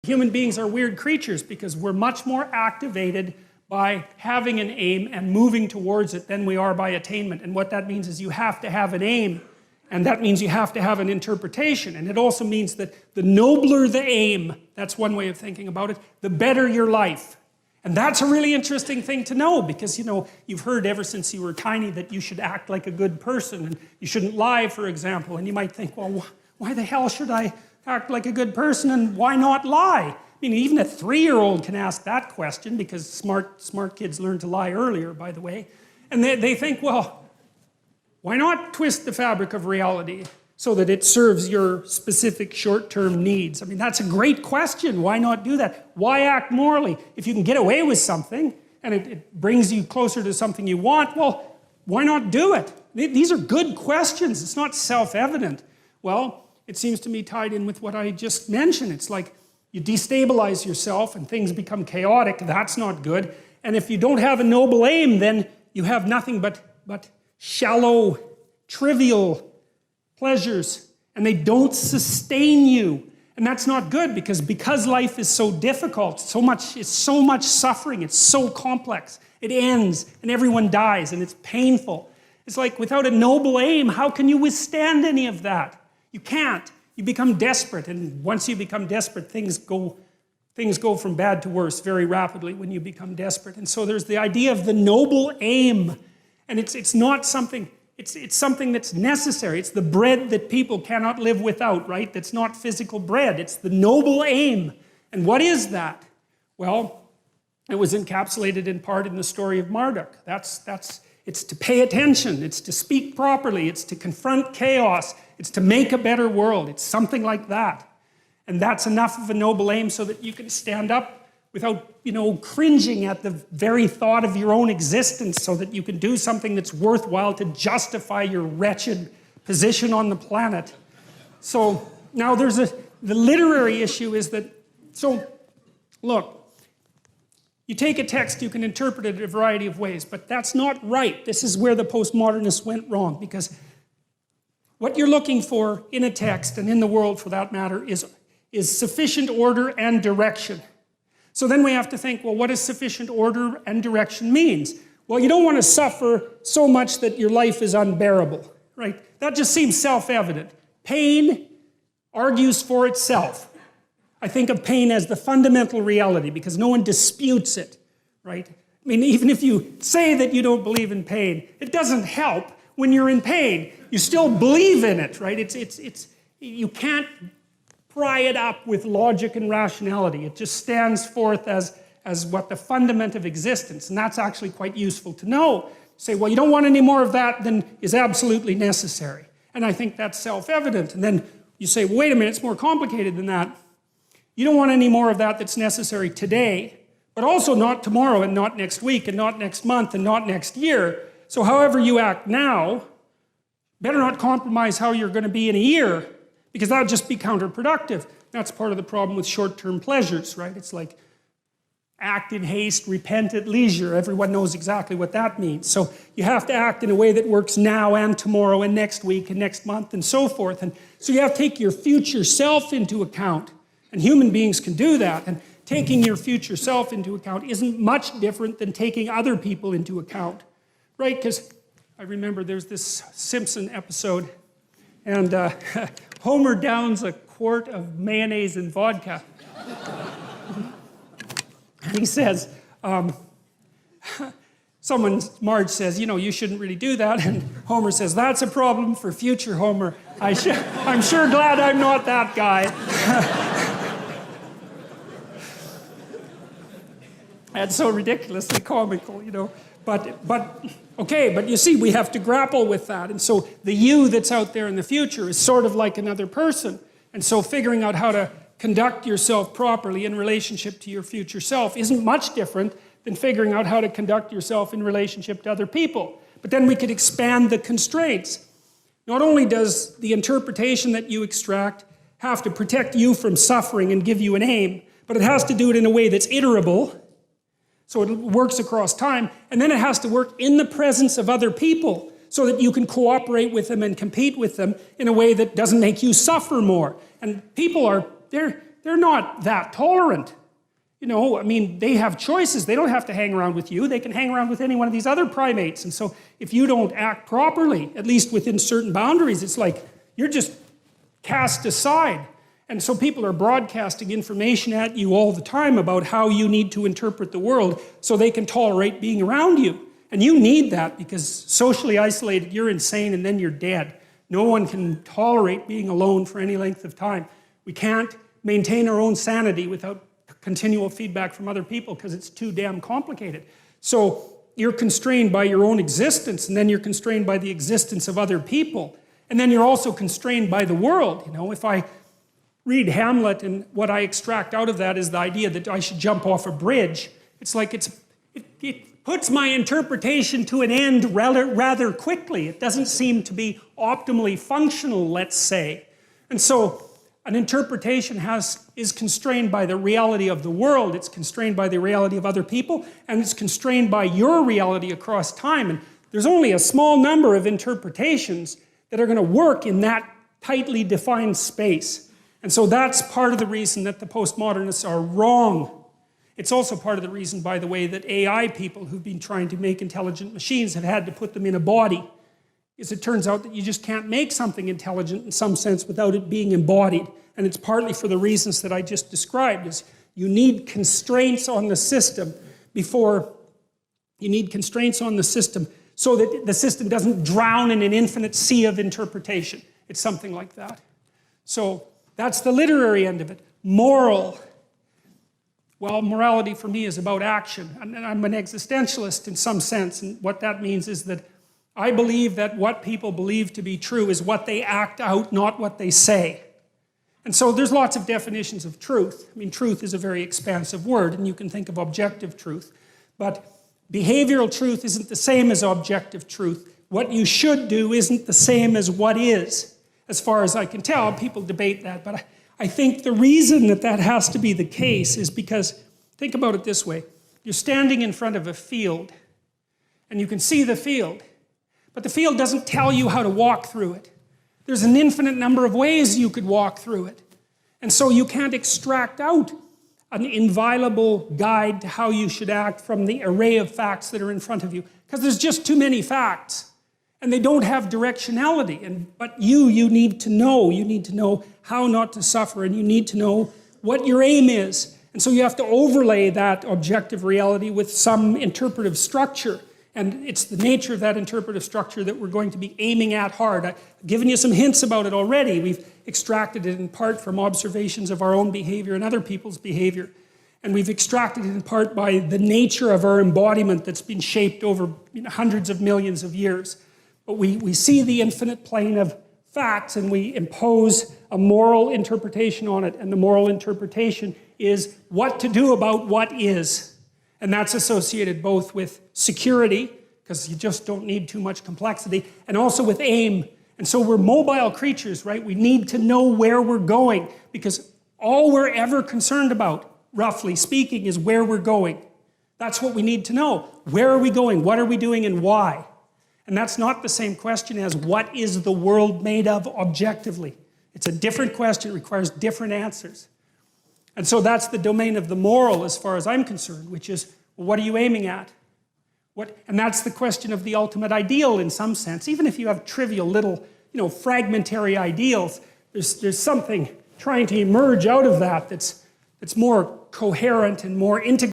Human beings are weird creatures because we're much more activated by having an aim and moving towards it than we are by attainment. And what that means is you have to have an aim, and that means you have to have an interpretation. And it also means that the nobler the aim, that's one way of thinking about it, the better your life. And that's a really interesting thing to know because, you know, you've heard ever since you were tiny that you should act like a good person and you shouldn't lie, for example. And you might think, well, why the hell should I act like a good person and why not lie? I mean, even a 3-year-old can ask that question because smart kids learn to lie earlier, by the way. And they think, well, why not twist the fabric of reality so that it serves your specific short-term needs? I mean, that's a great question. Why not do that? Why act morally? If you can get away with something and it brings you closer to something you want, well, why not do it? These are good questions. It's not self-evident. Well, it seems to me tied in with what I just mentioned. It's like you destabilize yourself and things become chaotic. That's not good. And if you don't have a noble aim, then you have nothing but shallow, trivial pleasures. And they don't sustain you. And that's not good because life is so difficult, it's so much suffering, it's so complex. It ends and everyone dies and it's painful. It's like without a noble aim, how can you withstand any of that? You can't. You become desperate, and once you become desperate, things go from bad to worse very rapidly when you become desperate. And so there's the idea of the noble aim, and it's not something, it's something that's necessary. It's the bread that people cannot live without, right? That's not physical bread. It's the noble aim. And what is that? Well, it was encapsulated in part in the story of Marduk. It's to pay attention, it's to speak properly, it's to confront chaos, it's to make a better world. It's something like that. And that's enough of a noble aim so that you can stand up without, cringing at the very thought of your own existence so that you can do something that's worthwhile to justify your wretched position on the planet. So now the literary issue is that, look, you take a text, you can interpret it a variety of ways, but that's not right. This is where the postmodernists went wrong, because what you're looking for in a text, and in the world for that matter, is sufficient order and direction. So then we have to think, well, what does sufficient order and direction means? Well, you don't want to suffer so much that your life is unbearable, right? That just seems self-evident. Pain argues for itself. I think of pain as the fundamental reality because no one disputes it, right? I mean, even if you say that you don't believe in pain, it doesn't help when you're in pain. You still believe in it, right? You can't pry it up with logic and rationality. It just stands forth as what the fundament of existence, and that's actually quite useful to know. Say, well, you don't want any more of that than is absolutely necessary. And I think that's self-evident. And then you say, well, wait a minute, it's more complicated than that. You don't want any more of that that's necessary today, but also not tomorrow and not next week and not next month and not next year. So however you act now, better not compromise how you're going to be in a year, because that would just be counterproductive. That's part of the problem with short-term pleasures, right? It's like act in haste, repent at leisure. Everyone knows exactly what that means. So you have to act in a way that works now and tomorrow and next week and next month and so forth. And so you have to take your future self into account. And human beings can do that. And taking your future self into account isn't much different than taking other people into account, right? Because I remember there's this Simpson episode, and Homer downs a quart of mayonnaise and vodka. And he says, Marge says, you shouldn't really do that. And Homer says, that's a problem for future Homer. I'm sure glad I'm not that guy. That's so ridiculously comical, But you see, we have to grapple with that. And so the you that's out there in the future is sort of like another person. And so figuring out how to conduct yourself properly in relationship to your future self isn't much different than figuring out how to conduct yourself in relationship to other people. But then we could expand the constraints. Not only does the interpretation that you extract have to protect you from suffering and give you an aim, but it has to do it in a way that's iterable, so it works across time, and then it has to work in the presence of other people so that you can cooperate with them and compete with them in a way that doesn't make you suffer more. And people they're they're not that tolerant. You know, I mean, they have choices. They don't have to hang around with you. They can hang around with any one of these other primates. And so if you don't act properly, at least within certain boundaries, it's like you're just cast aside. And so people are broadcasting information at you all the time about how you need to interpret the world so they can tolerate being around you. And you need that because socially isolated, you're insane and then you're dead. No one can tolerate being alone for any length of time. We can't maintain our own sanity without continual feedback from other people because it's too damn complicated. So you're constrained by your own existence, and then you're constrained by the existence of other people. And then you're also constrained by the world. You know, if I read Hamlet and what I extract out of that is the idea that I should jump off a bridge, it's like it puts my interpretation to an end rather quickly. It doesn't seem to be optimally functional, let's say. And so an interpretation is constrained by the reality of the world, it's constrained by the reality of other people, and it's constrained by your reality across time. And there's only a small number of interpretations that are going to work in that tightly defined space. And so that's part of the reason that the postmodernists are wrong. It's also part of the reason, by the way, that AI people who've been trying to make intelligent machines have had to put them in a body. Is it turns out that you just can't make something intelligent in some sense without it being embodied. And it's partly for the reasons that I just described, is you need constraints on the system so that the system doesn't drown in an infinite sea of interpretation. It's something like that. So that's the literary end of it. Moral. Well, morality for me is about action. And I'm an existentialist in some sense, and what that means is that I believe that what people believe to be true is what they act out, not what they say. And so there's lots of definitions of truth. I mean, truth is a very expansive word, and you can think of objective truth. But behavioral truth isn't the same as objective truth. What you should do isn't the same as what is. As far as I can tell, people debate that. But I think the reason that that has to be the case is because, think about it this way. You're standing in front of a field, and you can see the field. But the field doesn't tell you how to walk through it. There's an infinite number of ways you could walk through it. And so you can't extract out an inviolable guide to how you should act from the array of facts that are in front of you. Because there's just too many facts. And they don't have directionality. But you need to know. You need to know how not to suffer. And you need to know what your aim is. And so you have to overlay that objective reality with some interpretive structure. And it's the nature of that interpretive structure that we're going to be aiming at hard. I've given you some hints about it already. We've extracted it in part from observations of our own behavior and other people's behavior. And we've extracted it in part by the nature of our embodiment that's been shaped over hundreds of millions of years. But we see the infinite plane of facts and we impose a moral interpretation on it. And the moral interpretation is what to do about what is. And that's associated both with security, because you just don't need too much complexity, and also with aim. And so we're mobile creatures, right? We need to know where we're going, because all we're ever concerned about, roughly speaking, is where we're going. That's what we need to know. Where are we going? What are we doing and why? And that's not the same question as what is the world made of objectively. It's a different question, it requires different answers. And so that's the domain of the moral as far as I'm concerned, which is, well, what are you aiming at? And that's the question of the ultimate ideal in some sense. Even if you have trivial little, fragmentary ideals, there's something trying to emerge out of that that's more coherent and more integrated.